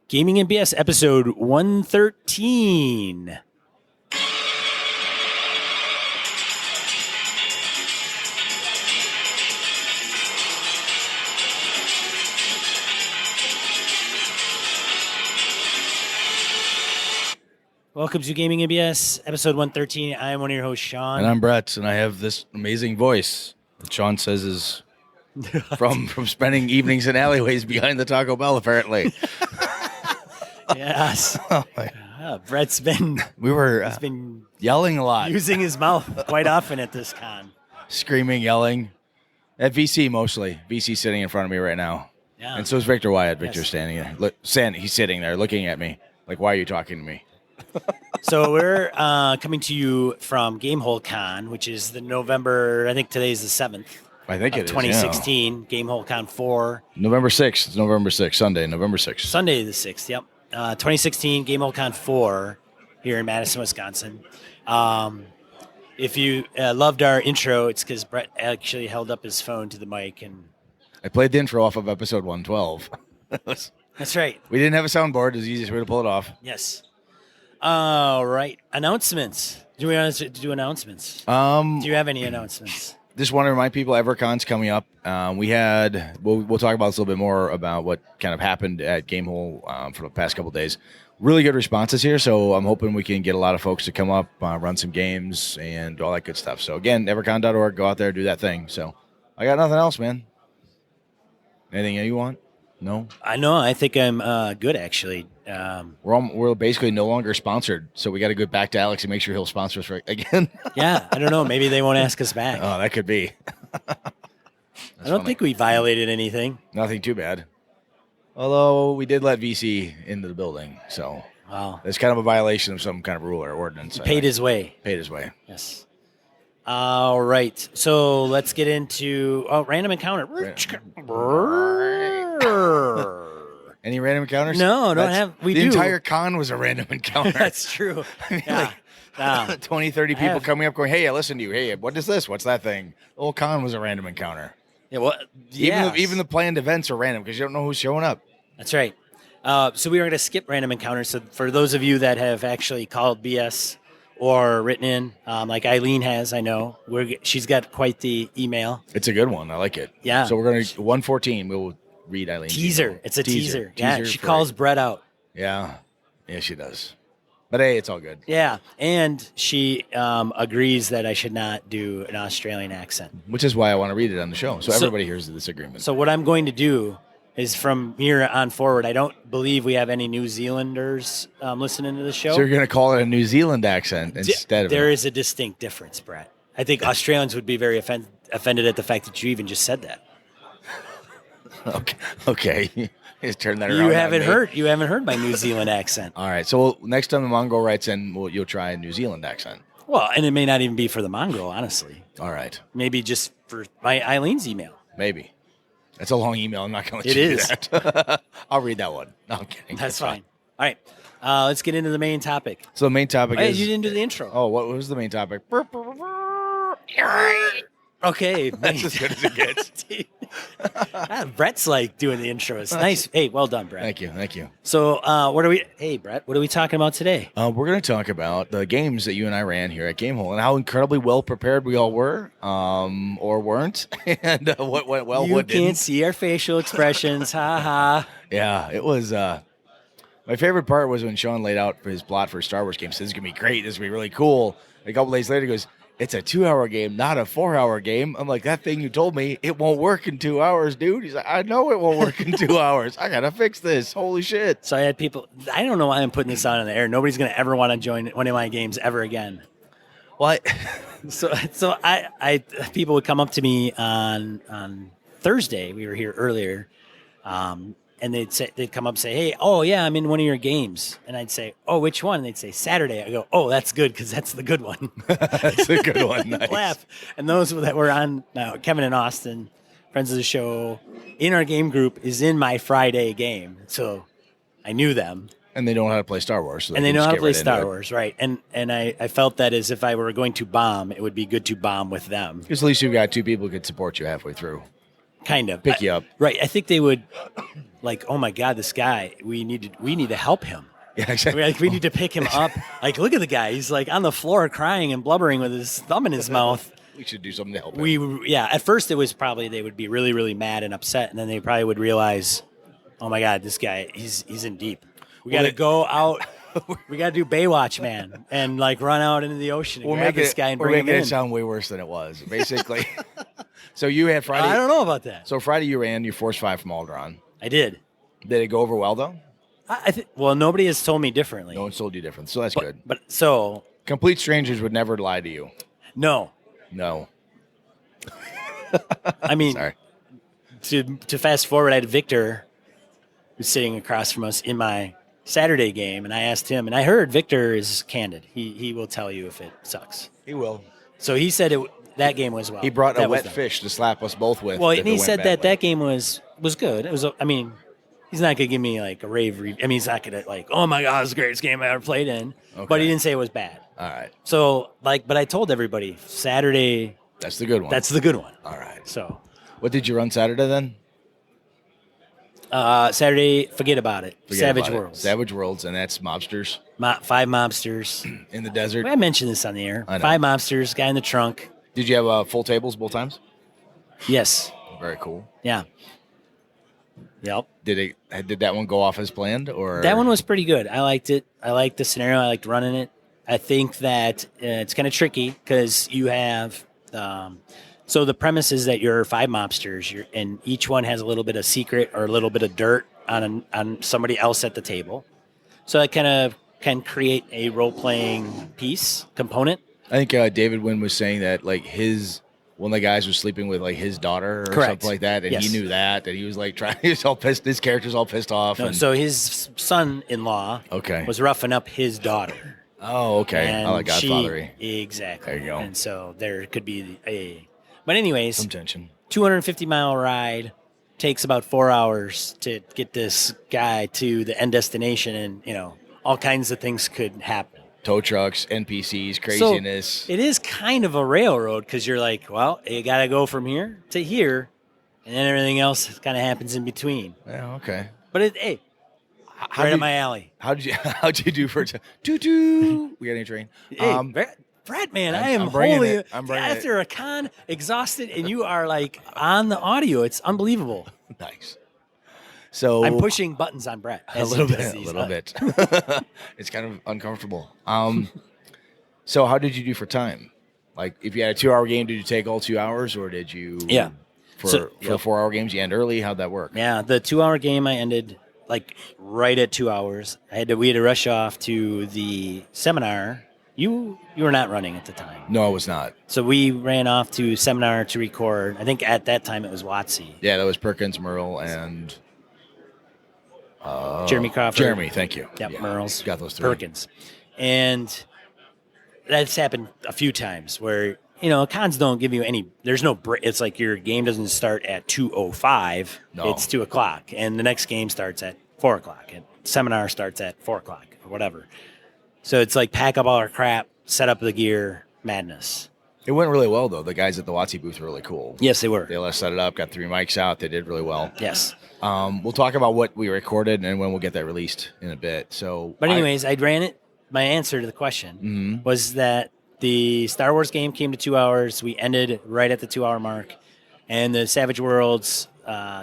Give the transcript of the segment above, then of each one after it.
Gaming and BS episode 113. Welcome to Gaming and BS episode 113. I am one of your hosts, Sean. And I'm Brett, and I have this amazing voice that Sean says is from spending evenings in alleyways behind the Taco Bell, apparently. Yes. Brett's been He's been yelling a lot. Using his mouth quite often at this con. Screaming, yelling. At VC mostly. VC sitting in front of me right now. Yeah. And so is Victor Wyatt. Victor's Yes. standing there. He's sitting there looking at me. Like, why are you talking to me? So we're coming to you from Gamehole Con, which is the November, I think today's the 7th. I think it is, 2016, Gamehole Con 4. November 6th. It's November 6th. Sunday, November 6th. Sunday the 6th, yep. 2016 Gamehole Con 4 here in Madison, Wisconsin. If you loved our intro, it's because Brett actually held up his phone to the mic. And I played the intro off of episode 112. that's right. We didn't have a soundboard. It was the easiest way to pull it off. Yes. All right. Announcements. Do we want to do announcements? Do you have any announcements? Just want to remind people, EverCon's coming up. We'll talk about this a little bit more about what kind of happened at Gamehole for the past couple of days. Really good responses here, so I'm hoping we can get a lot of folks to come up, run some games, and all that good stuff. So again, evercon.org, go out there, do that thing. So I got nothing else, man. Anything you want? No? I know. I think I'm good, actually. We're basically no longer sponsored, so we got to go back to Alex and make sure he'll sponsor us again. Yeah, I don't know. Maybe they won't ask us back. Oh, that could be. I don't think we violated anything. Nothing too bad. Although we did let VC into the building, so Wow. it's kind of a violation of some kind of rule or ordinance. He paid his way. Paid his way. Yes. All right. So let's get into random encounter. Any random encounters? No, we the do. The entire con was a random encounter. That's true. Yeah. 20, 30 people coming up going, hey, I listened to you. Hey, what is this? What's that thing? The whole con was a random encounter. Yeah. Well, yes. Even the planned events are random because you don't know who's showing up. That's right. So we are going to skip random encounters. So for those of you that have actually called BS or written in, like Eileen has, I know, she's got quite the email. It's a good one. I like it. Yeah. So we're going to, 114, we'll read Eileen's teaser. email. It's a teaser. Yeah, Teaser she calls Brett out. Yeah. Yeah, she does. But hey, it's all good. Yeah, and she agrees that I should not do an Australian accent. Which is why I want to read it on the show, so everybody hears the disagreement. So what I'm going to do is from here on forward, I don't believe we have any New Zealanders listening to the show. So you're going to call it a New Zealand accent instead of... There is a distinct difference, Brett. I think Australians would be very offended at the fact that you even just said that. Okay. Just turn that around. You haven't heard my New Zealand accent. All right. So next time the Mongrel writes in, you'll try a New Zealand accent. Well, and it may not even be for the Mongrel, honestly. All right. Maybe just for my Eileen's email. Maybe. That's a long email. I'm not going to let you do that. I'll read that one. No, I'm kidding. That's fine. All right. Let's get into the main topic. So the main topic is... you didn't do the intro. Oh, what was the main topic? Okay. That's as good as it gets. Brett's like doing the intro. It's nice. Hey, well done, Brett. Thank you. So hey, Brett, what are we talking about today? We're going to talk about the games that you and I ran here at Gamehole and how incredibly well prepared we all were, or weren't, and what went well, what didn't. You can't see our facial expressions. Ha ha. Yeah, it was... my favorite part was when Sean laid out for his plot for a Star Wars game. Said, this is going to be great. This is going to be really cool. A couple days later, he goes... It's a 2-hour game, not a 4-hour game. I'm like, that thing you told me, it won't work in 2 hours, dude. He's like, I know it won't work in 2 hours. I got to fix this. Holy shit. So I had people, I don't know why I'm putting this out on the air. Nobody's going to ever want to join one of my games ever again. Well, So I people would come up to me on Thursday. We were here earlier. And they'd come up and say, hey, oh, yeah, I'm in one of your games. And I'd say, oh, which one? And they'd say, Saturday. I go, oh, that's good because that's the good one. That's a good one. Nice. Laugh. And those that were on now, Kevin and Austin, friends of the show, in our game group is in my Friday game. So I knew them. And they know how to play Star Wars. So and they know how to play Star Wars, right. And I felt that as if I were going to bomb, it would be good to bomb with them. Because at least you've got two people who could support you halfway through. kind of Pick you up. Right. I think they would like, oh my God, this guy, we need to help him. Yeah, exactly. We need to pick him up. Like, look at the guy. He's like on the floor crying and blubbering with his thumb in his mouth. We should do something to help him. At first it was probably they would be really, really mad and upset. And then they probably would realize, oh my God, this guy, he's in deep. We got to go out. We got to do Baywatch, man, and like run out into the ocean and grab this guy and bring him in. We're making it sound way worse than it was, basically. So you had Friday. I don't know about that. So Friday you ran your Force 5 from Alderaan. I did. Did it go over well, though? Well, nobody has told me differently. No one told you different, so that's good. But so complete strangers would never lie to you. No. I mean, sorry. To fast forward, I had Victor who's sitting across from us in my Saturday game, and I asked him, and I heard Victor is candid. He will tell you if it sucks. He will. So he said that game was well. He brought a wet fish to slap us both with. Well, and he said that game was good. It was. I mean, he's not gonna give me like a rave. I mean, he's not gonna like, oh my God, it's the greatest game I ever played in. Okay. But he didn't say it was bad. All right. So but I told everybody Saturday. That's the good one. That's the good one. All right. So, what did you run Saturday then? Saturday, forget about it. Savage Worlds. Savage Worlds, and that's mobsters. 5 mobsters in the desert. I mentioned this on the air. I know. 5 mobsters, guy in the trunk. Did you have full tables both times? Yes. Very cool. Yeah. Yep. Did that one go off as planned, or that one was pretty good? I liked it. I liked the scenario. I liked running it. I think that it's kind of tricky because you have. So the premise is that you're 5 mobsters, and each one has a little bit of secret or a little bit of dirt on somebody else at the table. So that kind of can create a role-playing piece component. I think David Wynn was saying that like one of the guys was sleeping with like his daughter or Correct. something like that, and yes. he knew that, and he was like trying. He was all pissed. His character's all pissed off. No, so his son-in-law was roughing up his daughter. Oh, okay. And I like Godfathery. Exactly. There you go. And so there could be But anyways, some tension. 250-mile ride takes about 4 hours to get this guy to the end destination, and all kinds of things could happen. Tow trucks, NPCs, craziness. So it is kind of a railroad because you're like, well, you got to go from here to here, and then everything else kind of happens in between. Yeah, okay. But right up my alley. How'd you do for doo-doo? We got any train? Hey, Brett, man, I am wholly after a con, exhausted, and you are like on the audio. It's unbelievable. Nice. So I'm pushing buttons on Brett a little bit. It's kind of uncomfortable. So how did you do for time? Like, if you had a 2-hour game, did you take all 2 hours, or did you? Yeah. For 4-hour games, you end early. How'd that work? Yeah, the 2-hour game I ended like right at 2 hours. We had to rush off to the seminar. You were not running at the time. No, I was not. So we ran off to seminar to record. I think at that time it was WotC. Yeah, that was Perkins, Merle, and Jeremy Crawford. Jeremy, thank you. Yep, yeah, Merle's. Got those 3. Perkins. And that's happened a few times where, cons don't give you there's no break. It's like your game doesn't start at 2:05. No. It's 2:00. And the next game starts at 4:00. And seminar starts at 4:00 or whatever. So it's like pack up all our crap, set up the gear, madness. It went really well, though. The guys at the WotC booth were really cool. Yes, they were. They let us set it up, got 3 mics out. They did really well. Yes. We'll talk about what we recorded and when we'll get that released in a bit. But anyways, I ran it. My answer to the question was that the Star Wars game came to 2 hours. We ended right at the 2-hour mark. And the Savage Worlds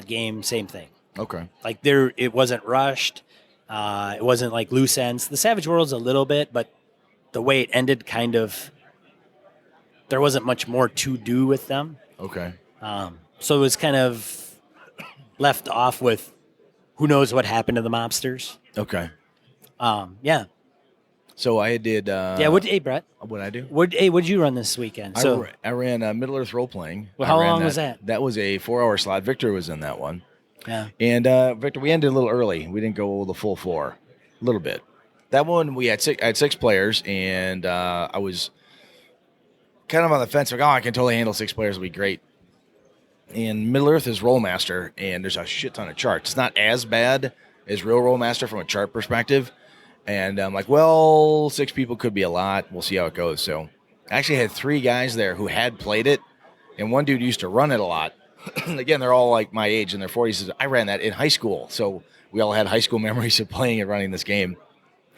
game, same thing. Okay. Like it wasn't rushed. It wasn't like loose ends. The Savage Worlds a little bit, but the way it ended there wasn't much more to do with them. Okay. So it was kind of left off with who knows what happened to the mobsters. Okay. Yeah. So I did. Hey, Brett. What'd I do? What'd you run this weekend? I ran Middle Earth role playing. Well, how long was that? That was a 4-hour slot. Victor was in that one. Yeah. And Victor, we ended a little early. We didn't go the full 4, a little bit. That one I had 6 players, and I was kind of on the fence. Like, I can totally handle 6 players. It'll be great. And Middle Earth is Rollmaster, and there's a shit ton of charts. It's not as bad as real Rollmaster from a chart perspective. And I'm like, 6 people could be a lot. We'll see how it goes. So I actually had 3 guys there who had played it, and one dude used to run it a lot. again, they're all like my age in their 40s. I ran that in high school, so we all had high school memories of playing and running this game.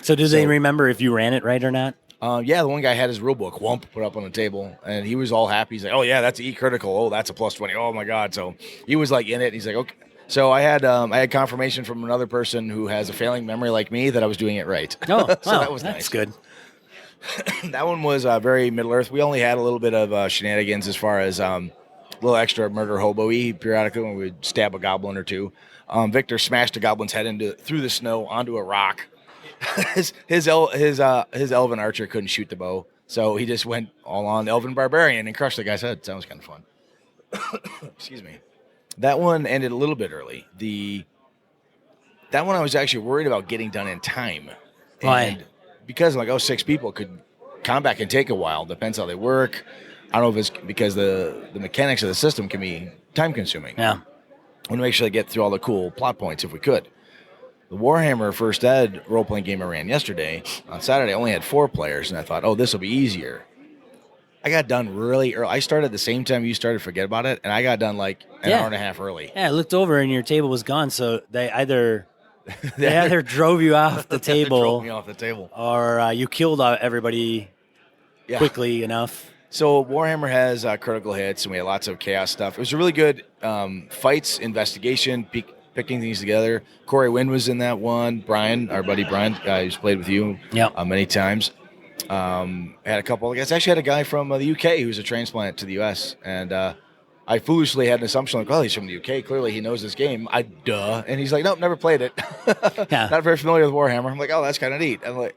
So do they remember if you ran it right or not? Yeah, the one guy had his rule book, put up on the table, and he was all happy. He's like, "Oh yeah, that's E critical. Oh, that's a +20. Oh my god!" So he was like in it. He's like, "Okay." So I had confirmation from another person who has a failing memory like me that I was doing it right. Oh, so wow, that was that's nice. good. That one was very Middle Earth. We only had a little bit of shenanigans as far as a little extra murder hobo-y periodically when we would stab a goblin or two. Victor smashed a goblin's head through the snow onto a rock. his elven archer couldn't shoot the bow, so he just went all on elven barbarian and crushed the guy's head. That was kind of fun. Excuse me. That one ended a little bit early. That one I was actually worried about getting done in time. Why? And because like 6 people combat can take a while. Depends how they work. I don't know if it's because the mechanics of the system can be time consuming. Yeah. I want to make sure I get through all the cool plot points if we could. The Warhammer First Ed role-playing game I ran yesterday, on Saturday, I only had 4 players, and I thought, this will be easier. I got done really early. I started the same time you started, forget about it, and I got done like an hour and a half early. Yeah, I looked over and your table was gone, so they either drove you off the table, drove me off the table, or you killed everybody quickly enough. So Warhammer has critical hits, and we had lots of chaos stuff. It was a really good fights, investigation, picking things together. Corey Wynn was in that one. Brian, our buddy Brian, who's played with you many times. Had a couple of guys. Actually had a guy from the UK who's a transplant to the US, and I foolishly had an assumption like, he's from the UK. Clearly he knows this game. And he's like, nope, never played it. Not very familiar with Warhammer. I'm like, that's kind of neat. I'm like,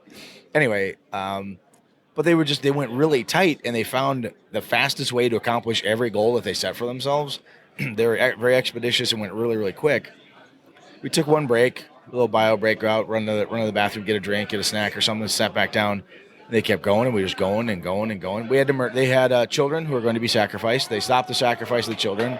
anyway, but they went really tight, and they found the fastest way to accomplish every goal that they set for themselves. They were very expeditious and went really, really quick. We took one break, a little bio break out, run to the bathroom, get a drink, get a snack or something, sat back down. They kept going, and we were just going and going and going. We had they had children who were going to be sacrificed. They stopped the sacrifice of the children.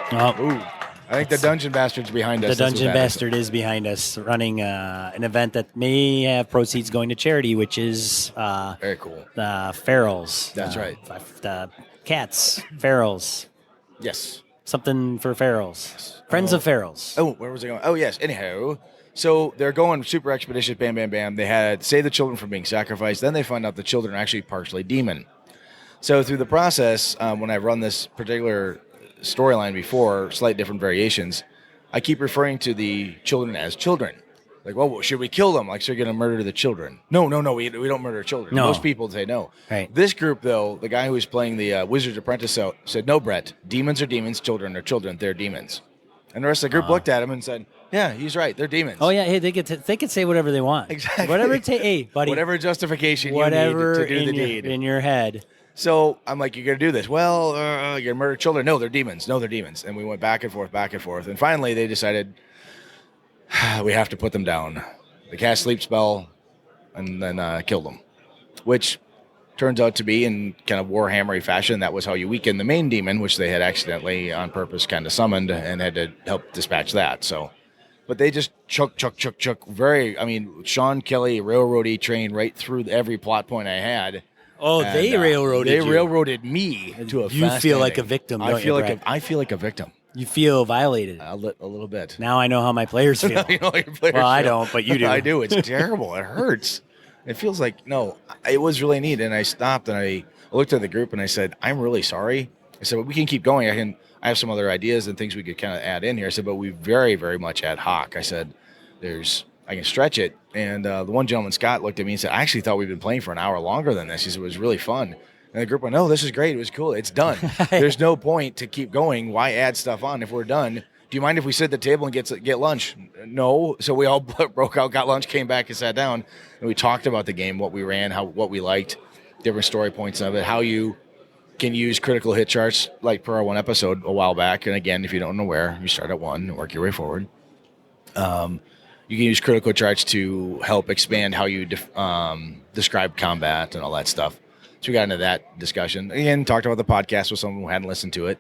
I think the Dungeon Bastard's behind us. The Dungeon Bastard is behind us, running an event that may have proceeds going to charity, which is very cool. The ferals. That's right. The cats, ferals. Yes. Something for ferals. Friends of ferals. Where was I going? Oh, yes. Anyhow, so they're going super expeditious, bam, bam, bam. They had save the children from being sacrificed. Then they find out the children are actually partially demon. So through the process, when I've run this particular storyline before, slight different variations, I keep referring to the children as children. Like, should we kill them? Like, so you're going to murder the children? No, we don't murder children. No. Most people say no. Right. This group, though, the guy who was playing the Wizard's Apprentice said, no, Brett, demons are demons, children are children, they're demons. And the rest of the group looked at him and said, yeah, he's right, they're demons. Oh, yeah, hey, they can say whatever they want. Exactly. Whatever, hey, buddy. Whatever justification you need to do the deed. In your head. So I'm like, you're going to do this. Well, you're going to murder children. No, they're demons. No, they're demons. And we went back and forth. And finally they decided we have to put them down. They cast sleep spell and then killed them, which turns out to be in kind of Warhammery fashion. That was how you weaken the main demon, which they had accidentally on purpose kind of summoned and had to help dispatch that. So, but they just chuck. Sean Kelly railroady train right through every plot point I had. Oh, and, they railroaded you. They railroaded me to a You fast feel ending. like a victim, don't I feel like a victim. You feel violated. A little bit. Now I know how my players feel. You know how your players feel. I don't, but you do. I do. It's terrible. It hurts. It feels like, no, it was really neat. And I stopped and I looked at the group and I said, I'm really sorry. I said, we can keep going. I have some other ideas and things we could kind of add in here. I said, but we very, very much ad hoc. I said, I can stretch it. And the one gentleman, Scott, looked at me and said, I actually thought we'd been playing for an hour longer than this. He said, it was really fun. And the group went, no, this is great. It was cool. It's done. There's no point to keep going. Why add stuff on if we're done? Do you mind if we sit at the table and get lunch? No. So we all broke out, got lunch, came back and sat down. And we talked about the game, what we ran, what we liked, different story points of it, how you can use critical hit charts like per our one episode a while back. And again, if you don't know where, you start at 1 and work your way forward. You can use critical charts to help expand how you describe combat and all that stuff. So we got into that discussion. Again, talked about the podcast with someone who hadn't listened to it.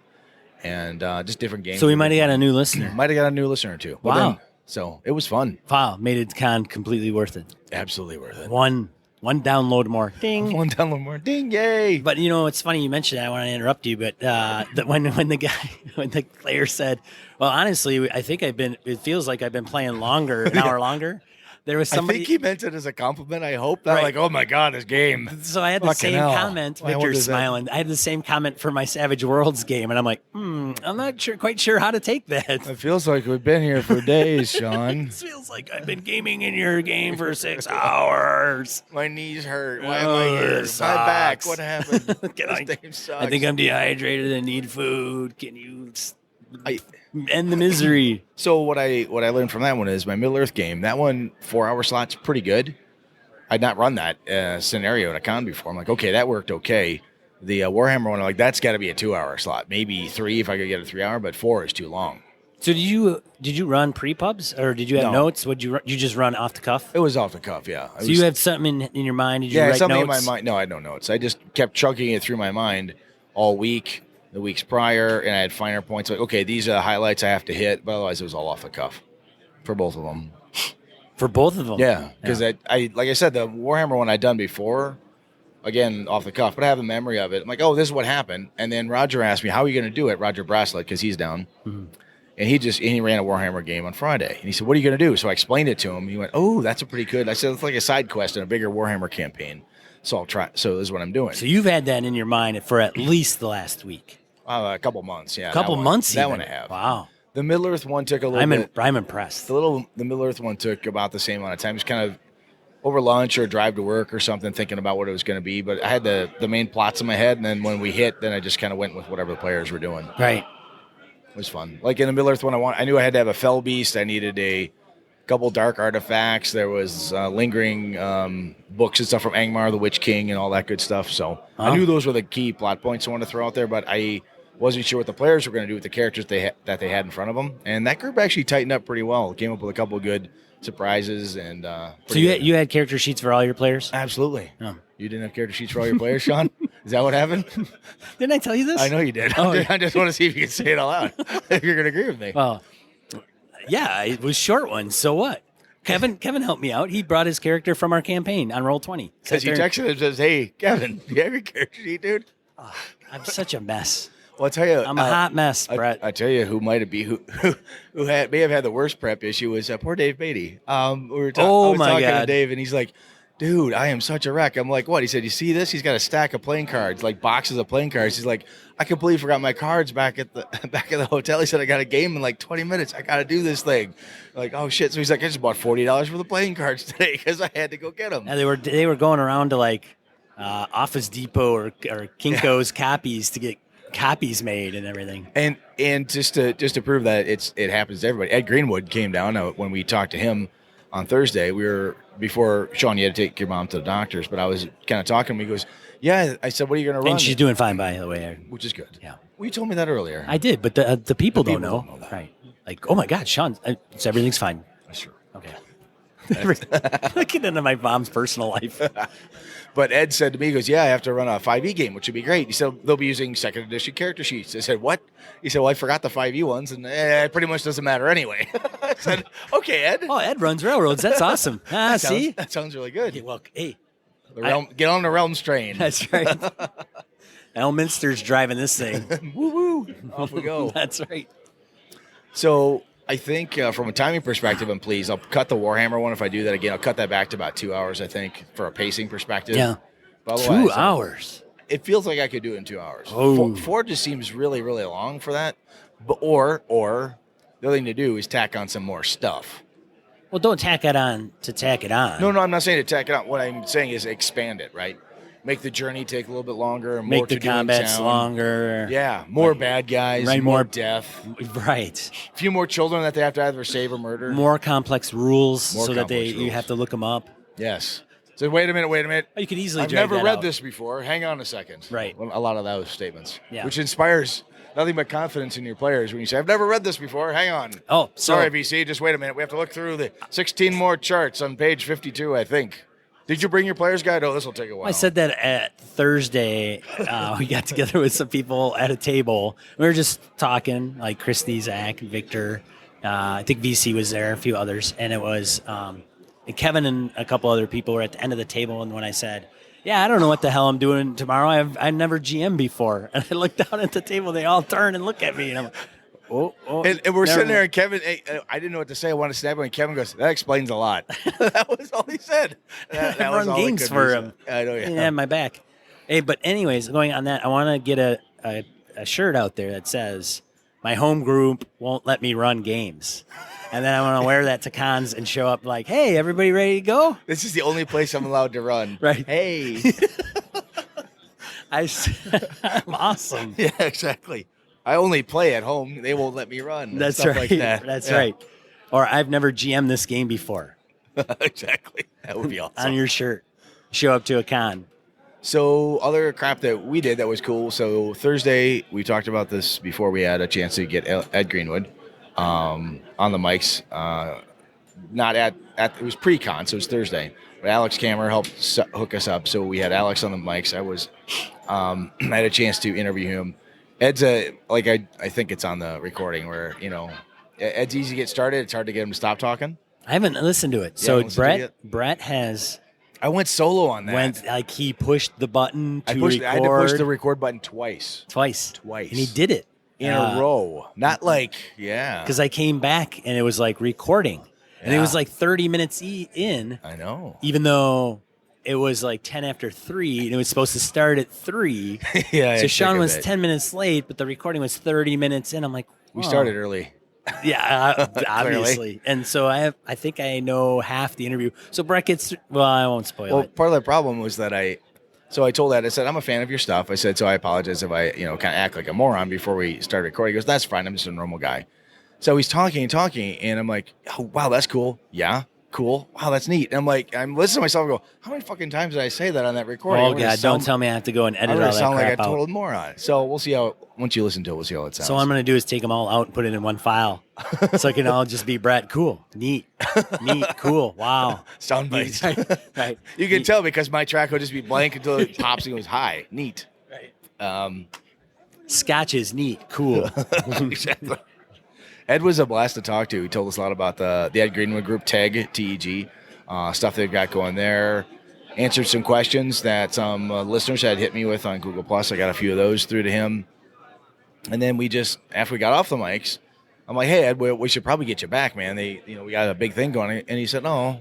And just different games. So we might have got a new listener. Might have got a new listener or two. Wow. So it was fun. Wow. Made it completely worth it. Absolutely worth it. One One download more. Ding. One download more. Ding, yay. But it's funny you mentioned that. I want to interrupt you, but when the player said, "Well, honestly, I think it feels like I've been playing longer, an hour longer." There was somebody. I think he meant it as a compliment. I hope not like, oh my god, this game. So I had the same comment. Victor's smiling. I had the same comment for my Savage Worlds game, and I'm like, I'm not quite sure how to take that. It feels like we've been here for days, Sean. It feels like I've been gaming in your game for 6 hours. My knees hurt. Why am I here? My back. What happened? This game sucks. I think I'm dehydrated and need food. Can you end the misery? So what I learned from that one is my Middle Earth game. That one 4-hour slot's pretty good. I'd not run that scenario at a con before. I'm like, okay, that worked okay. The Warhammer one, I'm like, that's got to be a 2-hour slot. Maybe 3 if I could get a 3-hour, but 4 is too long. So did you run pre-pubs or did you have notes? Would you just run off the cuff? It was off the cuff, yeah. So you had something in your mind? Did you write something notes? in my mind. No, I had no notes. I just kept chunking it through my mind all week, the weeks prior, and I had finer points. Like, okay, these are the highlights I have to hit, but otherwise it was all off the cuff for both of them. For both of them? Yeah, because I like I said, the Warhammer one I'd done before, again, off the cuff, but I have a memory of it. I'm like, oh, this is what happened. And then Roger asked me, how are you going to do it? Roger Braslett, because he's down. Mm-hmm. And he ran a Warhammer game on Friday. And he said, what are you going to do? So I explained it to him. He went, oh, that's a pretty good. I said, it's like a side quest in a bigger Warhammer campaign. So I'll try. So this is what I'm doing. So you've had that in your mind for at least the last week. A couple months, yeah. A couple months That even. one I have. Wow. The Middle Earth one took a little bit. I'm impressed. The Middle Earth one took about the same amount of time. Just kind of over lunch or drive to work or something, thinking about what it was going to be. But I had the main plots in my head, and then when we hit, then I just kind of went with whatever the players were doing. Right. It was fun. Like in the Middle Earth one, I knew I had to have a fell beast. I needed a couple dark artifacts. There was lingering books and stuff from Angmar, the Witch King, and all that good stuff. So I knew those were the key plot points I wanted to throw out there, but I wasn't sure what the players were going to do with the characters that they had in front of them. And that group actually tightened up pretty well. Came up with a couple of good surprises. And so you had character sheets for all your players? Absolutely. Oh. You didn't have character sheets for all your players, Sean? Is that what happened? Didn't I tell you this? I know you did. Oh, I just want to see if you can say it all out, if you're going to agree with me. Well, yeah, it was short ones. So what? Kevin helped me out. He brought his character from our campaign on Roll20. Because he texted and says, hey, Kevin, do you have your character sheet, dude? Oh, I'm such a mess. Well, I'll tell you. I'm a hot mess, Brett. I tell you who might have been who may have had the worst prep issue was poor Dave Beatty. I was talking to Dave, and he's like, dude, I am such a wreck. I'm like, what? He said, you see this? He's got a stack of playing cards, like boxes of playing cards. He's like, I completely forgot my cards back at the hotel. He said, I got a game in like 20 minutes. I got to do this thing. I'm like, oh shit. So he's like, I just bought $40 for the playing cards today because I had to go get them. And they were going around to like Office Depot or Kinko's copies to get copies made and everything. And just to prove that it happens to everybody. Ed Greenwood came down when we talked to him on Thursday. We were before Sean. You had to take your mom to the doctors, but I was kind of talking to him. He goes, "Yeah." I said, "What are you going to run?" And she's doing fine, by the way. Which is good. Yeah. Well, you told me that earlier. I did, but the people don't know that. Right? Like, oh my God, Sean, so everything's fine. That's true. Okay. Looking into my mom's personal life. But Ed said to me, he goes, yeah, I have to run a 5e game, which would be great. He said, they'll be using second edition character sheets. I said, what? He said, well, I forgot the 5e ones, and it pretty much doesn't matter anyway. I said, okay, Ed. Oh, Ed runs railroads. That's awesome. See? That sounds really good. Well, hey. Get on the Realms train. That's right. Elminster's driving this thing. Woo-woo. Off we go. That's right. So I think from a timing perspective, I'm pleased. I'll cut the Warhammer one if I do that again. I'll cut that back to about 2 hours, I think, for a pacing perspective. Yeah. 2 hours. It feels like I could do it in 2 hours. Oh. Four just seems really, really long for that. But or the other thing to do is tack on some more stuff. Well, don't tack it on to tack it on. No, I'm not saying to tack it on. What I'm saying is expand it, right? Make the journey take a little bit longer. More Make the combats longer. Yeah, more bad guys, right, more death. Right. A few more children that they have to either save or murder. More complex rules you have to look them up. Yes. So wait a minute. Oh, you could easily I've drag never that read out. this before. Hang on a second. Right. A lot of those statements. Yeah. Which inspires nothing but confidence in your players when you say, I've never read this before. Hang on. Oh, sorry, VC. Just wait a minute. We have to look through the 16 more charts on page 52, I think. Did you bring your player's guide? Oh, this will take a while. I said that at Thursday. We got together with some people at a table. We were just talking, like Christy, Zach, Victor. I think VC was there, a few others. And it was, And Kevin and a couple other people were at the end of the table, and when I said, "Yeah, I don't know what the hell I'm doing tomorrow. I've never GM before," and I looked down at the table, they all turn and look at me, and I'm like, "Oh." And we're sitting there, and Kevin, I didn't know what to say. I wanted to snap him, and Kevin goes, "That explains a lot." That was all he said. That I've run games for him. I know, yeah. Yeah, my back. Hey, but anyways, going on that, I want to get a shirt out there that says, "My home group won't let me run games." And then I want to wear that to cons and show up like, "Hey, everybody ready to go?" This is the only place I'm allowed to run. Right. Hey. I'm awesome. Yeah, exactly. I only play at home. They won't let me run. That's stuff right. Like that. That's right. Or I've never GM'd this game before. Exactly. That would be awesome. On your shirt. Show up to a con. So other crap that we did that was cool. So Thursday, we talked about this before we had a chance to get Ed Greenwood on the mics. Not at it was pre-con, so it was Thursday. But Alex Kammer helped hook us up, so we had Alex on the mics. I had a chance to interview him. Ed's I think it's on the recording where Ed's easy to get started. It's hard to get him to stop talking. I haven't listened to it. So Brett has. I went solo on that. He pushed the button to record. I had to push the record button twice. And he did it. In a row. Not Because I came back and it was like recording. And it was like 30 minutes in. I know. Even though it was like 10 after 3 and it was supposed to start at 3. Yeah. So Sean was 10 minutes late, but the recording was 30 minutes in. I'm like, whoa. We started early. Yeah, obviously. And so I think I know half the interview. So Brett gets, I won't spoil it. Part of the problem was that I told Ed, I said, I'm a fan of your stuff. I said, so I apologize if I, kind of act like a moron before we start recording. He goes, that's fine. I'm just a normal guy. So he's talking, and I'm like, oh, wow, that's cool. Yeah, cool. Wow, that's neat. And I'm like, I'm listening to myself and go, how many fucking times did I say that on that recording? Oh, God, don't tell me I have to go and edit all that crap out. I sound like a total moron. So we'll see how, once you listen to it, we'll see how it sounds. So what I'm going to do is take them all out and put it in one file. So it can all just be Brett. Cool. Neat. Cool. Wow. Sound bites. Right. You can tell because my track will just be blank until it pops and goes high. Neat. Right. Scotch is neat. Cool. Exactly. Ed was a blast to talk to. He told us a lot about the Ed Greenwood group, TEG, stuff they've got going there. Answered some questions that some listeners had hit me with on Google+. I got a few of those through to him. And then after we got off the mics, I'm like, hey, Ed, we should probably get you back, man. We got a big thing going. And he said, no.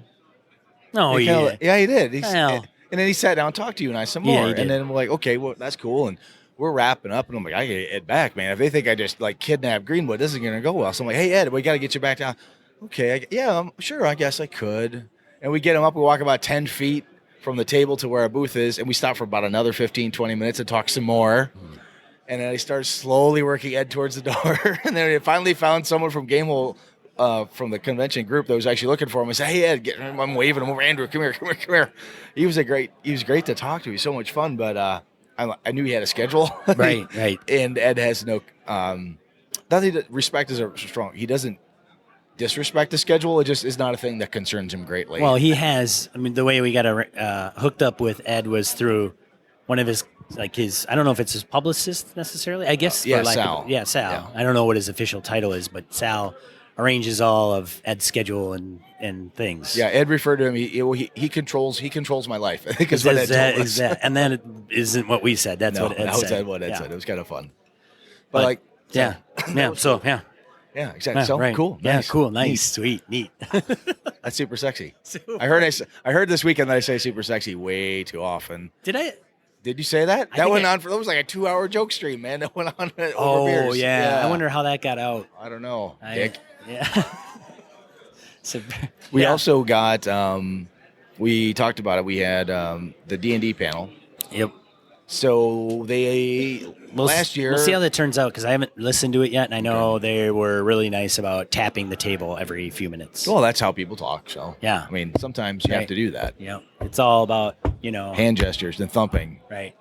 No, he did. Yeah, he did. And then he sat down and talked to you and I some more. And then we're like, okay, well, that's cool. And we're wrapping up, and I'm like, I gotta get Ed back, man. If they think I just kidnapped Greenwood, this isn't gonna go well. So I'm like, hey, Ed, we gotta get you back down. Okay, sure, I guess I could. And we get him up. We walk about 10 feet from the table to where our booth is, and we stop for about another 15, 20 minutes and talk some more. And then I start slowly working Ed towards the door. And then we finally found someone from Gamehole, from the convention group that was actually looking for him. I said, hey, Ed, I'm waving him over. Andrew, come here. He was great to talk to. He was so much fun, but I knew he had a schedule. Right. And Ed has no, nothing that respect is strong. He doesn't disrespect the schedule. It just is not a thing that concerns him greatly. Well, he has, the way we got hooked up with Ed was through one of his, I don't know if it's his publicist necessarily. I guess. Yeah, Sal. Sal. Yeah. I don't know what his official title is, but Sal arranges all of Ed's schedule and things. Yeah, Ed referred to him. He controls my life. I think is what Ed told us. And then it isn't what we said. That's what Ed said. That was what Ed said. It was kind of fun. But yeah. Yeah, exactly. So right. cool. Yeah, Nice. cool. Nice. Sweet. Neat. That's super sexy. I heard this weekend that I say super sexy way too often. Did I? Did you say that? That was like a 2-hour joke stream, man. That went on over beers. Yeah. I wonder how that got out. I don't know, Dick. Yeah. We also got, we talked about it. We had the D&D panel. Yep. So last year. We'll see how that turns out because I haven't listened to it yet, and I know they were really nice about tapping the table every few minutes. Well, that's how people talk. So yeah, sometimes you have to do that. Yeah, it's all about hand gestures and thumping. Right.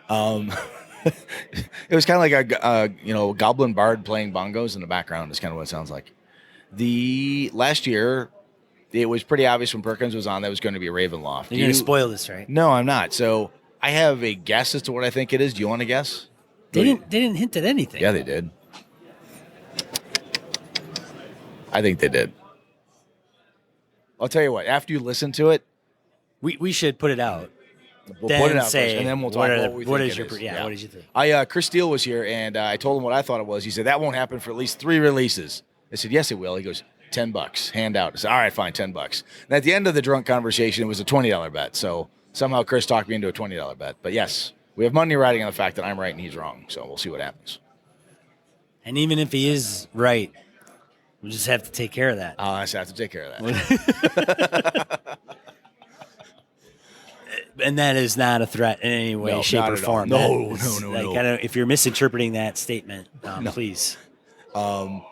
It was kind of like a goblin bard playing bongos in the background. Is kind of what it sounds like. The last year, it was pretty obvious when Perkins was on that was going to be Ravenloft. You're going to spoil this, right? No, I'm not. So I have a guess as to what I think it is. Do you want to guess? They didn't hint at anything. Yeah, they did. I think they did. I'll tell you what. After you listen to it, We should put it out. we'll Then put it out say, first, and then we'll talk about what what we is think your it is. what did you think? Chris Steele was here, and I told him what I thought it was. He said, that won't happen for at least 3 releases. I said, yes, it will. He goes, $10, hand out. I said, all right, fine, $10. And at the end of the drunk conversation, it was a $20 bet. So somehow Chris talked me into a $20 bet. But yes, we have money riding on the fact that I'm right and he's wrong. So we'll see what happens. And even if he is right, we'll just have to take care of that. I just have to take care of that. And that is not a threat in any way, No, shape, not or at all. form. No. If you're misinterpreting that statement, please. And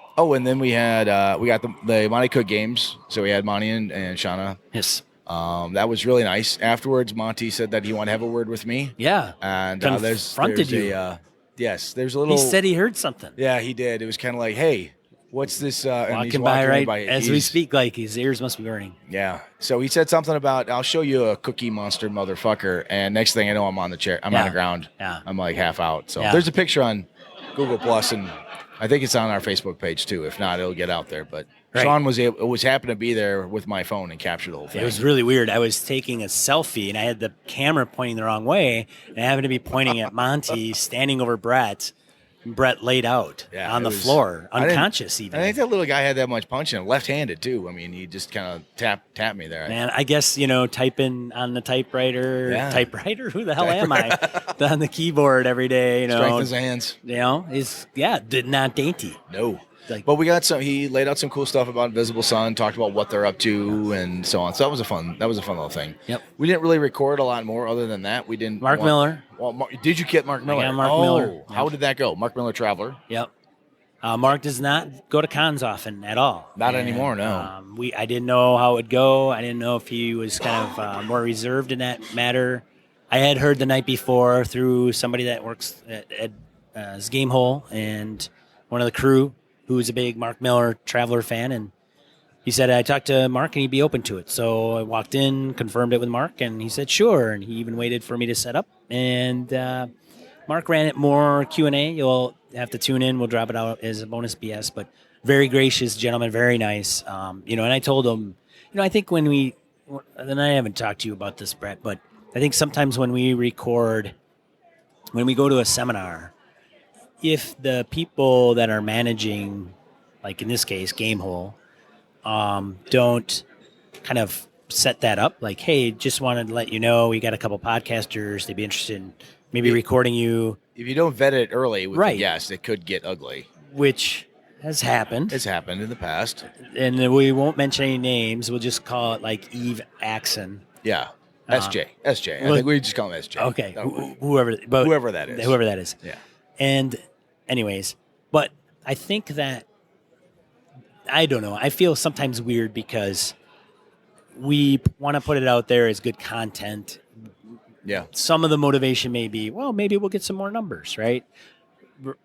then we got the Monty Cook games. So we had Monty and Shauna. Yes. That was really nice. Afterwards, Monty said that he wanted to have a word with me. Yeah. And confronted you. Yes, there's a little. He said he heard something. Yeah, he did. It was kind of like, hey, what's this? Walking by as we speak, like his ears must be burning. Yeah. So he said something about, I'll show you a Cookie Monster motherfucker. And next thing I know, I'm on the chair. I'm on the ground. Yeah. I'm like half out. So there's a picture on Google Plus, and I think it's on our Facebook page too. If not, it'll get out there. But Sean was happened to be there with my phone and captured the whole thing. It was really weird. I was taking a selfie, and I had the camera pointing the wrong way, and I happened to be pointing at Monty standing over Brett. Brett laid out on the floor, unconscious even. I think that little guy had that much punch in him, left-handed too. I mean, he just kind of tapped me there. Man, I guess, typing on the typewriter. Yeah. Typewriter? Who the hell am I? On the keyboard every day, Strengthens the hands. Not dainty. No. But we got he laid out some cool stuff about Invisible Sun, talked about what they're up to and so on. So that was a fun little thing. Yep. We didn't really record a lot more other than that. We didn't. Mark Miller. Well, did you get Mark Miller? I got Mark Miller. Yep. How did that go? Mark Miller Traveler. Yep. Mark does not go to cons often at all. Not anymore, no. I didn't know how it would go. I didn't know if he was kind of more reserved in that matter. I had heard the night before through somebody that works at Gamehole and one of the crew who's a big Mark Miller Traveler fan, and he said, I talked to Mark and he'd be open to it. So I walked in, confirmed it with Mark, and he said, sure. And he even waited for me to set up. And Mark ran it more Q&A. You'll have to tune in. We'll drop it out as a bonus BS, but very gracious gentleman, very nice. And I told him, I think and I haven't talked to you about this, Brett, but I think sometimes when we record, when we go to a seminar, if the people that are managing, like in this case, Gamehole, don't kind of set that up, like, hey, just wanted to let you know we got a couple podcasters, they'd be interested in maybe recording you. If you don't vet it early with right. yes, it could get ugly. Which has happened. It's happened in the past. And we won't mention any names. We'll just call it like Eve Axon. Yeah. SJ. I think we just call him SJ. Okay. Whoever that is. Whoever that is. Yeah. And anyways, but I think that, I don't know, I feel sometimes weird because we want to put it out there as good content. Yeah. Some of the motivation may be, well, maybe we'll get some more numbers, right?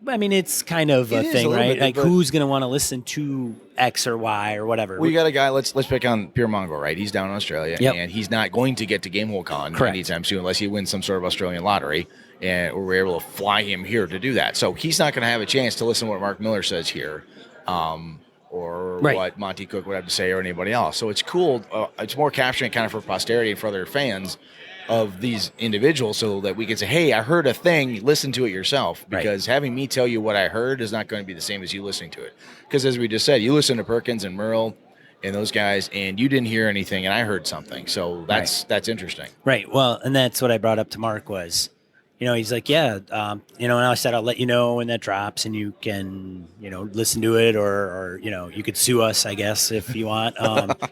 I mean, it's kind of a thing, right? Like, who's going to want to listen to X or Y or whatever? We got a guy, let's pick on Pure Mongo, right? He's down in Australia, yep. and he's not going to get to Gamehole Con anytime soon unless he wins some sort of Australian lottery, and we're able to fly him here to do that. So he's not going to have a chance to listen to what Mark Miller says here, or what Monty Cook would have to say, or anybody else. So it's cool. It's more capturing kind of for posterity and for other fans of these individuals so that we can say, hey, I heard a thing, listen to it yourself. Because having me tell you what I heard is not going to be the same as you listening to it. Because as we just said, you listen to Perkins and Merle and those guys, and you didn't hear anything, and I heard something. So that's interesting. Right. Well, and that's what I brought up to Mark was, he's like, and I said, I'll let you know when that drops, and you can, listen to it, or you could sue us, I guess, if you want,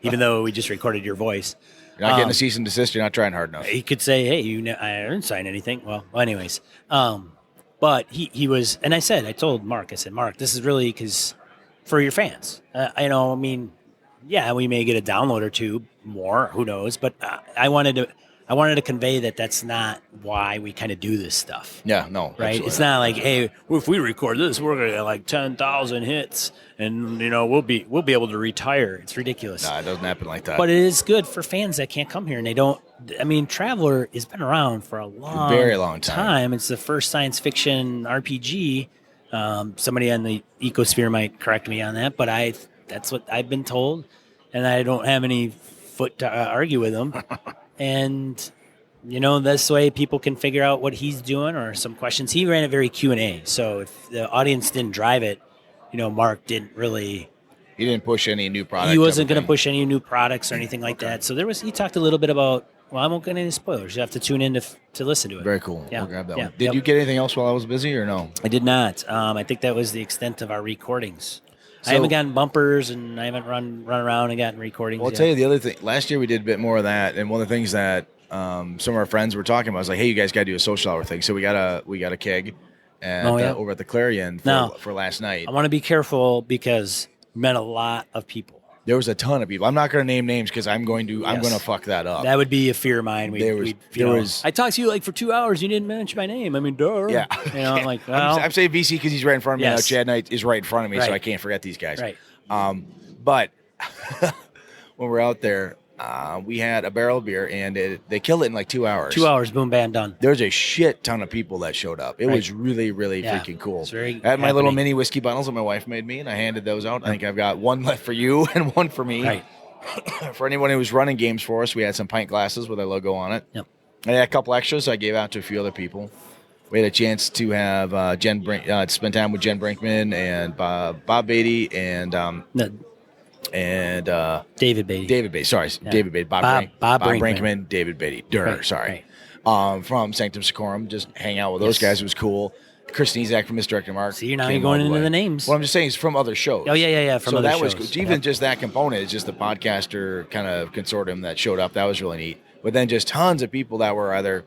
even though we just recorded your voice. You're not getting a cease and desist. You're not trying hard enough. He could say, hey, I didn't sign anything. Well, anyways. But he was, and I told Mark, Mark, this is really because for your fans. We may get a download or two more, who knows, but I wanted to convey that that's not why we kind of do this stuff. Yeah, no. Right? It's not like, hey, if we record this, we're going to get like 10,000 hits and, we'll be able to retire. It's ridiculous. No, it doesn't happen like that. But it is good for fans that can't come here and they don't. Traveler has been around for a very long time. It's the first science fiction RPG. Somebody on the Ecosphere might correct me on that, but that's what I've been told. And I don't have any foot to argue with him. And, this way people can figure out what he's doing or some questions. He ran it very Q&A. So if the audience didn't drive it, Mark didn't really... He didn't push any new products. He wasn't going to push any new products or anything like that. So he talked a little bit about, I won't get any spoilers. You have to tune in to listen to it. Very cool. Yeah. We'll grab that one. Did you get anything else while I was busy or no? I did not. I think that was the extent of our recordings. I haven't gotten bumpers, and I haven't run around and gotten recordings. Well, I'll tell you the other thing. Last year we did a bit more of that, and one of the things that some of our friends were talking about was like, hey, you guys got to do a social hour thing. So we got a keg over at the Clarion for last night. I want to be careful because we met a lot of people. There was a ton of people. I'm not going to name names because I'm going to fuck that up. That would be a fear of mine. I talked to you like for 2 hours. You didn't mention my name. I mean, duh. Yeah. I'm like, well. I'm saying VC because he's right in front of me. Yes. Now Chad Knight is right in front of me, right. So I can't forget these guys. Right. But when we're out there, we had a barrel of beer, and they killed it in like 2 hours. 2 hours, boom, bam, done. There's a shit ton of people that showed up. It was really, really freaking cool. It's very I had my happening. little mini whiskey bottles that my wife made me, and I handed those out. I think I've got one left for you and one for me. Right. For anyone who was running games for us, we had some pint glasses with our logo on it. Yep. I had a couple extras I gave out to a few other people. We had a chance to have spend time with Jen Brinkman and Bob Beatty and David Beatty. David Beatty. Sorry, yeah. David Beatty. Bob Brinkman. David Beatty. From Sanctum Secorum. Just hang out with those guys. It was cool. Chris Nizak from Misdirected Mark. See, now you're going into the names. Well, I'm just saying it's from other shows. Oh, yeah. From other shows. So that was cool. Even just that component is just the podcaster kind of consortium that showed up. That was really neat. But then just tons of people that were either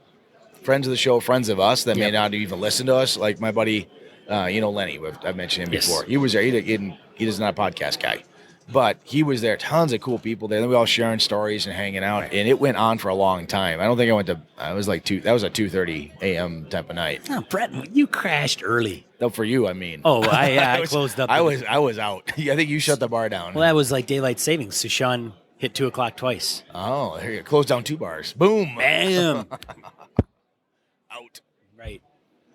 friends of the show, friends of us that may not even listen to us. Like my buddy, Lenny. I've mentioned him before. He was there. He is not a podcast guy. But he was there. Tons of cool people there. Then we all sharing stories and hanging out. And it went on for a long time. I don't think I went to – that was a 2:30 a.m. type of night. Oh, Brett, you crashed early. No, for you, I mean. Oh, I closed up. I was out. I think you shut the bar down. Well, that was like daylight savings. So Sean hit 2 o'clock twice. Oh, there you go. Closed down 2 bars. Boom. Bam. Out. Right.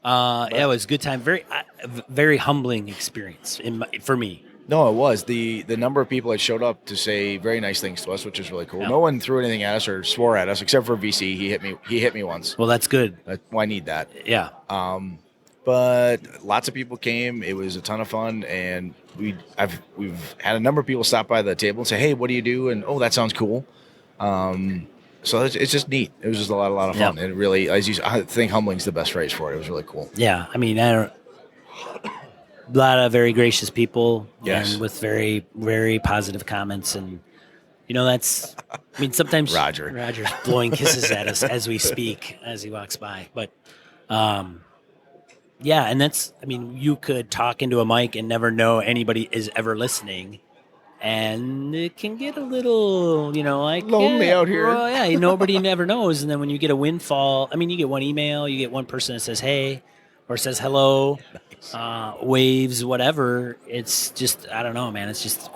It was a good time. Very, very humbling experience for me. No, it was. The number of people that showed up to say very nice things to us, which is really cool. Yeah. No one threw anything at us or swore at us except for VC. He hit me once. Well, that's good. I need that. Yeah. But lots of people came. It was a ton of fun, and we've had a number of people stop by the table and say, "Hey, what do you do?" And that sounds cool. So it's just neat. It was just a lot of fun. Yeah. And really, I think humbling's the best phrase for it. It was really cool. Yeah. I mean, a lot of very gracious people, and with very, very positive comments, and that's. I mean, sometimes Roger's blowing kisses at us as we speak as he walks by, but, and that's. I mean, you could talk into a mic and never know anybody is ever listening, and it can get a little, like lonely out here. Well, nobody never knows, and then when you get a windfall, I mean, you get one email, you get one person that says hey, or says hello. Waves, whatever. It's just, I don't know, man. It's just,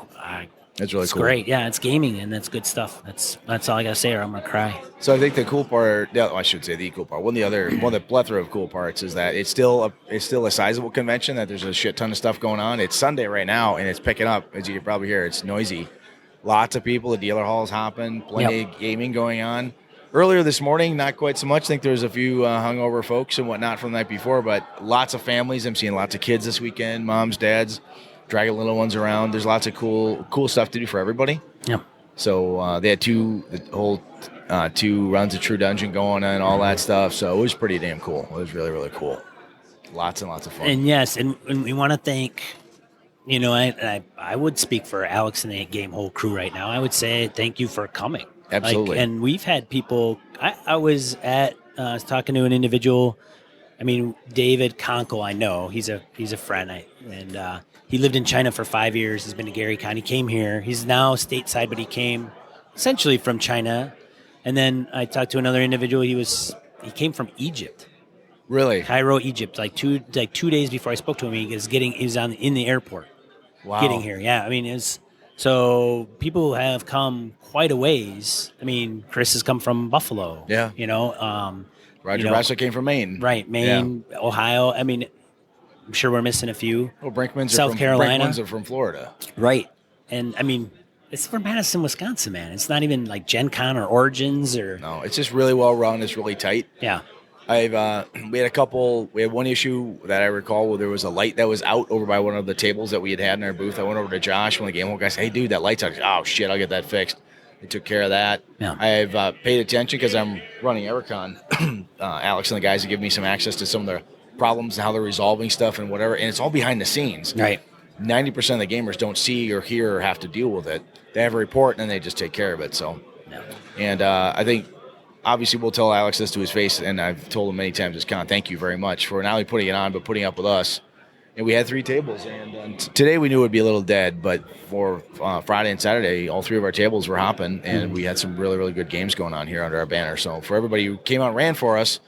it's really it's cool. Great. Yeah, it's gaming, and that's good stuff. That's all I gotta say, or I'm gonna cry. So I think the cool part, I should say the cool part. One of the plethora of cool parts is that it's still a sizable convention. That there's a shit ton of stuff going on. It's Sunday right now, and it's picking up, as you can probably hear. It's noisy. Lots of people. The dealer hall's hopping. Plenty of gaming going on. Earlier this morning, not quite so much. I think there's a few hungover folks and whatnot from the night before, but lots of families. I'm seeing lots of kids this weekend, moms, dads, dragging little ones around. There's lots of cool stuff to do for everybody. Yep. So they had two runs of True Dungeon going and all that stuff. So it was pretty damn cool. It was really, really cool. Lots and lots of fun. And yes, and we want to thank, I would speak for Alex and the Gamehole crew right now. I would say thank you for coming. Absolutely. And we've had people. I was talking to an individual. I mean, David Conkle. I know he's a friend. He lived in China for 5 years. He's been to Gary Con. He came here. He's now stateside, but he came essentially from China. And then I talked to another individual. He came from Egypt. Really? Cairo, Egypt. Like 2 days before I spoke to him, he was in the airport. Wow. Getting here. Yeah. I mean, so people have come quite a ways. I mean, Chris has come from Buffalo. Yeah. Roger Russell came from Maine. Right. Maine, Ohio. I mean, I'm sure we're missing a few. Well, Brinkman's South Carolina. Brinkman's are from Florida. Right. And I mean, It's from Madison, Wisconsin, man. It's not even like Gen Con or Origins or. No, it's just really well run. It's really tight. Yeah. We had one issue that I recall where there was a light that was out over by one of the tables that we had in our booth. I went over to Josh, one of the Gamehole guys, hey, dude, that light's out. Oh, shit, I'll get that fixed. They took care of that. Yeah. I've paid attention because I'm running EverCon. Alex and the guys have given me some access to some of their problems and how they're resolving stuff and whatever, and it's all behind the scenes. Right. 90% of the gamers don't see or hear or have to deal with it. They have a report, and then they just take care of it. So, And I think, obviously, we'll tell Alex this to his face, and I've told him many times, it's Con, thank you very much for not only putting it on, but putting up with us. And we had 3 tables, and today we knew it would be a little dead, but for Friday and Saturday, all 3 of our tables were hopping, and we had some really, really good games going on here under our banner. So for everybody who came out and ran for us,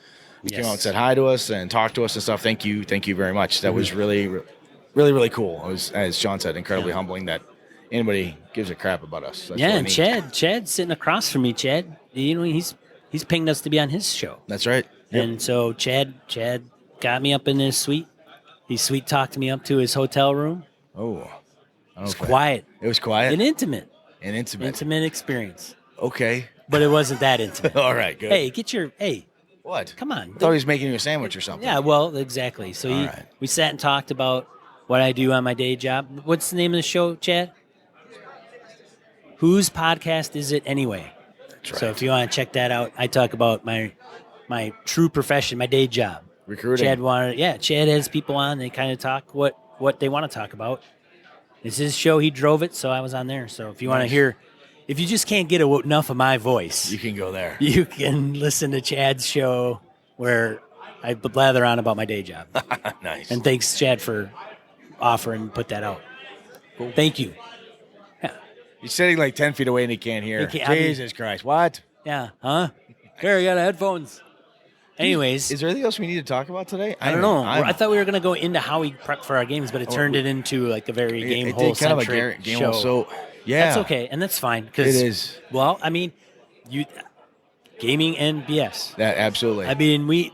came out and said hi to us and talked to us and stuff, thank you very much. That was really, really, really cool. It was, as Sean said, incredibly humbling that anybody gives a crap about us. That's and Chad's sitting across from me. Chad, he's pinged us to be on his show. That's right. Yep. And so Chad got me up in his suite. He sweet talked me up to his hotel room. Oh, it was quiet. It was quiet and intimate. Intimate experience. Okay, but it wasn't that intimate. All right, good. Hey. What? Come on. I thought he was making you a sandwich or something. Yeah, well, exactly. So we sat and talked about what I do on my day job. What's the name of the show, Chad? Whose podcast is it anyway? That's right. So if you want to check that out, I talk about my true profession, my day job. Recruiting. Chad has people on. They kind of talk what they want to talk about. It's his show. He drove it, so I was on there. So if you want to hear, if you just can't get enough of my voice, you can go there. You can listen to Chad's show where I blather on about my day job. Nice. And thanks, Chad, for offering to put that out. Cool. Thank you. Yeah. He's sitting like 10 feet away and he can't hear. Jesus Christ. What? Yeah. Huh? Here, I got headphones. Anyways. Is there anything else we need to talk about today? I don't know. I thought we were going to go into how we prep for our games, but it turned it into like a very Gamehole-centric show. So, yeah. That's okay, and that's fine. It is. Well, I mean, gaming and BS. Yeah, absolutely. I mean,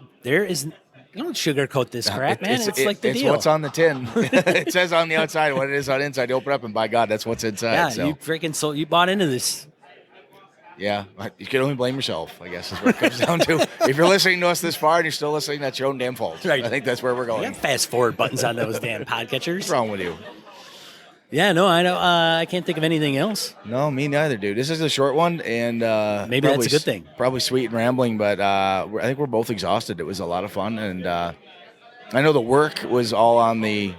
don't sugarcoat this crap, man. It's like the deal. It's what's on the tin. It says on the outside what it is on the inside. You open it up, and by God, that's what's inside. Yeah, so. you freaking sold. You bought into this. Yeah, you can only blame yourself, I guess, is what it comes down to. If you're listening to us this far and you're still listening, that's your own damn fault. Right. I think that's where we're going. You have fast forward buttons on those damn podcatchers. What's wrong with you? Yeah, no, I know. I can't think of anything else. No, me neither, dude. This is a short one, and maybe that's a good thing. Probably sweet and rambling, but I think we're both exhausted. It was a lot of fun, and I know the work was all on the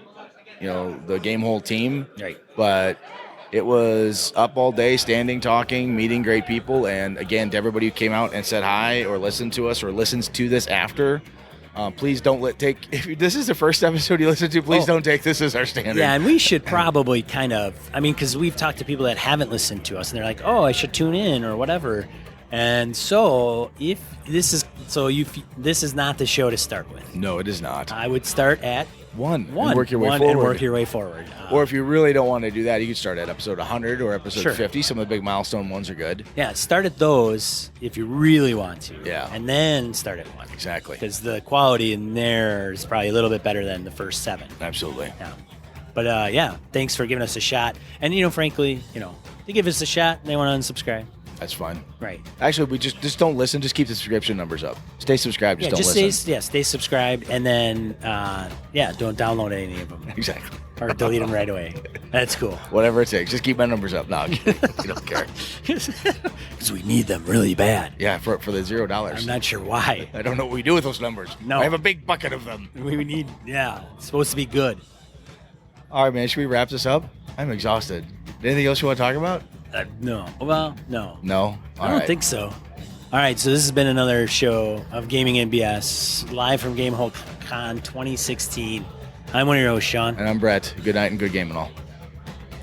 Gamehole team, right? But it was up all day, standing, talking, meeting great people, and again, to everybody who came out and said hi or listened to us or listens to this after. Please don't if this is the first episode you listen to, please don't take this as our standard. Yeah, and we should probably because we've talked to people that haven't listened to us, and they're like, oh, I should tune in or whatever. And so this is not the show to start with. No, it is not. I would start at one and work your way forward. And work your way forward. Or if you really don't want to do that, you could start at episode 100 or episode 50. Some of the big milestone ones are good. Yeah, start at those if you really want to. Yeah. And then start at 1. Exactly. Because the quality in there is probably a little bit better than the first 7. Absolutely. Yeah. But, thanks for giving us a shot. And, frankly, they give us a shot, they want to unsubscribe. That's fine. Right. Actually, we just don't listen. Just keep the subscription numbers up. Stay subscribed. Just don't listen. Stay subscribed, and then don't download any of them. Exactly. Or delete them right away. That's cool. Whatever it takes. Just keep my numbers up. No, you don't care. Because we need them really bad. Yeah, for the $0. I'm not sure why. I don't know what we do with those numbers. No. I have a big bucket of them. We need. Yeah, it's supposed to be good. All right, man. Should we wrap this up? I'm exhausted. Anything else you want to talk about? No. Well, no. No? I don't think so. All right, so this has been another show of Gaming NBS, live from Gamehole Con 2016. I'm one of your hosts, Sean. And I'm Brett. Good night and good game and all.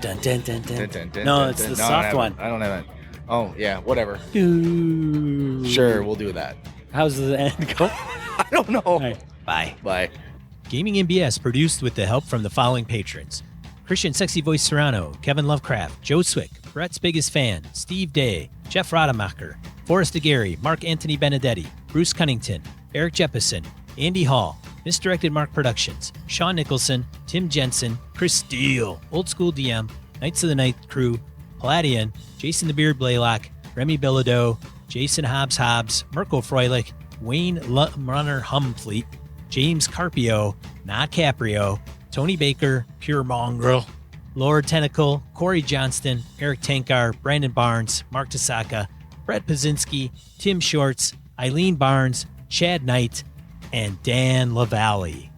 Dun, dun, dun, dun. Dun, dun, dun, no, it's the soft one. I don't have that. Oh, yeah, whatever. Ooh. Sure, we'll do that. How's the end go? I don't know. All right, bye. Bye. Gaming NBS produced with the help from the following patrons. Christian Sexy Voice Serrano, Kevin Lovecraft, Joe Swick, Brett's Biggest Fan, Steve Day, Jeff Rademacher, Forrest Aguirre, Mark Anthony Benedetti, Bruce Cunnington, Eric Jeppesen, Andy Hall, Misdirected Mark Productions, Sean Nicholson, Tim Jensen, Chris Steele, Old School DM, Knights of the Night Crew, Palladian, Jason the Beard Blaylock, Remy Bilodeau, Jason Hobbs, Mirko Froelich, Wayne Runner Humfleet, James Carpio, Not Caprio, Tony Baker, Pure Mongrel, Lord Tentacle, Corey Johnston, Eric Tankar, Brandon Barnes, Mark Tasaka, Brett Pazinski, Tim Shorts, Eileen Barnes, Chad Knight, and Dan LaValle.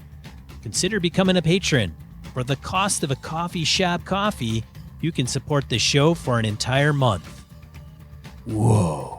Consider becoming a patron. For the cost of a coffee shop coffee, you can support the show for an entire month. Whoa.